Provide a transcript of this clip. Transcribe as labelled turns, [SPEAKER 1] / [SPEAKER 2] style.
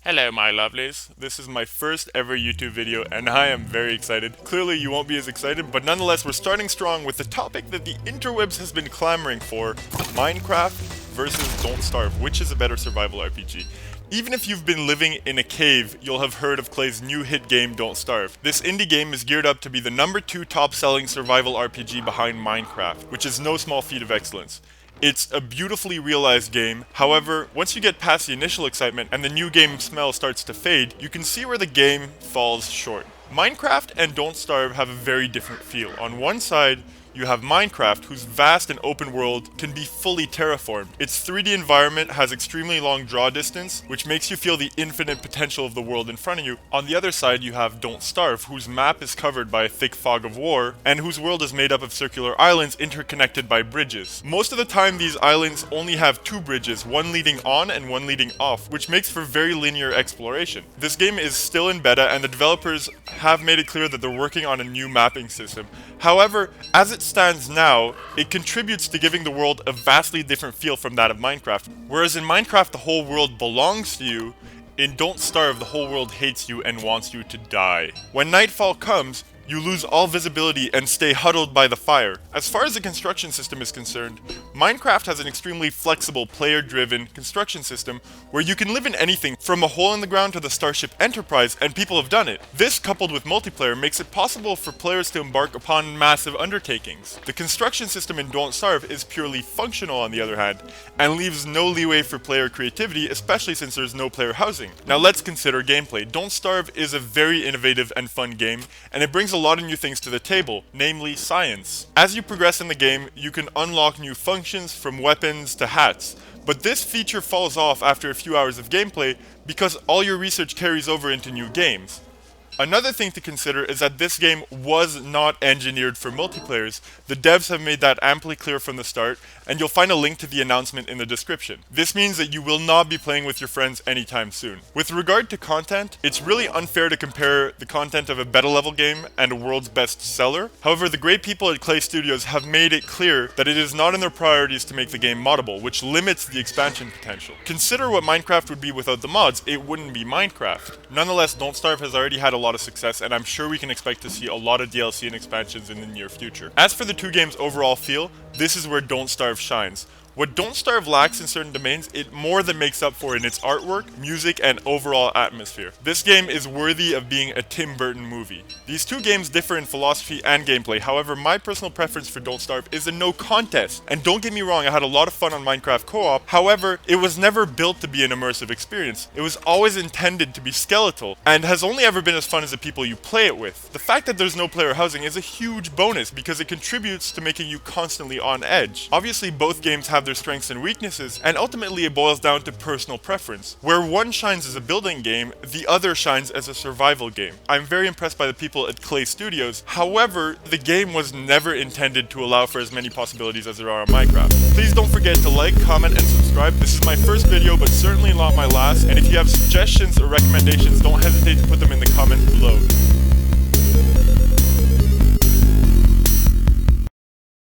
[SPEAKER 1] Hello my lovelies, this is my first ever YouTube video and I am very excited. Clearly you won't be as excited, but nonetheless we're starting strong with the topic that the interwebs has been clamoring for, Minecraft versus Don't Starve, which is a better survival RPG. Even if you've been living in a cave, you'll have heard of Clay's new hit game Don't Starve. This indie game is geared up to be the #2 top-selling survival RPG behind Minecraft, which is no small feat of excellence. It's a beautifully realized game, however, once you get past the initial excitement and the new game smell starts to fade, you can see where the game falls short. Minecraft and Don't Starve have a very different feel. On one side, you have Minecraft, whose vast and open world can be fully terraformed. Its 3D environment has extremely long draw distance, which makes you feel the infinite potential of the world in front of you. On the other side, you have Don't Starve, whose map is covered by a thick fog of war, and whose world is made up of circular islands interconnected by bridges. Most of the time, these islands only have two bridges, one leading on and one leading off, which makes for very linear exploration. This game is still in beta, and the developers have made it clear that they're working on a new mapping system. However, as it stands now, it contributes to giving the world a vastly different feel from that of Minecraft. Whereas in Minecraft the whole world belongs to you, in Don't Starve the whole world hates you and wants you to die. When nightfall comes, you lose all visibility and stay huddled by the fire. As far as the construction system is concerned, Minecraft has an extremely flexible, player-driven construction system where you can live in anything from a hole in the ground to the Starship Enterprise, and people have done it. This, coupled with multiplayer, makes it possible for players to embark upon massive undertakings. The construction system in Don't Starve is purely functional, on the other hand, and leaves no leeway for player creativity, especially since there's no player housing. Now let's consider gameplay. Don't Starve is a very innovative and fun game, and it brings a lot of new things to the table, namely science. As you progress in the game, you can unlock new functions from weapons to hats, but this feature falls off after a few hours of gameplay because all your research carries over into new games. Another thing to consider is that this game was not engineered for multiplayers. The devs have made that amply clear from the start, and you'll find a link to the announcement in the description. This means that you will not be playing with your friends anytime soon. With regard to content, it's really unfair to compare the content of a beta level game and a world's best seller. However, the great people at Klei Studios have made it clear that it is not in their priorities to make the game moddable, which limits the expansion potential. Consider what Minecraft would be without the mods. It wouldn't be Minecraft. Nonetheless, Don't Starve has already had a lot of success, and I'm sure we can expect to see a lot of DLC and expansions in the near future. As for the two games' overall feel, this is where Don't Starve shines. What Don't Starve lacks in certain domains, it more than makes up for in its artwork, music, and overall atmosphere. This game is worthy of being a Tim Burton movie. These two games differ in philosophy and gameplay, however my personal preference for Don't Starve is a no contest. And don't get me wrong, I had a lot of fun on Minecraft co-op, however, it was never built to be an immersive experience. It was always intended to be skeletal, and has only ever been as fun as the people you play it with. The fact that there's no player housing is a huge bonus because it contributes to making you constantly on edge. Obviously both games have their strengths and weaknesses, and ultimately it boils down to personal preference. Where one shines as a building game, the other shines as a survival game. I'm very impressed by the people at Klei Studios, however, the game was never intended to allow for as many possibilities as there are on Minecraft. Please don't forget to like, comment, and subscribe. This is my first video, but certainly not my last, and if you have suggestions or recommendations, don't hesitate to put them in the comments below.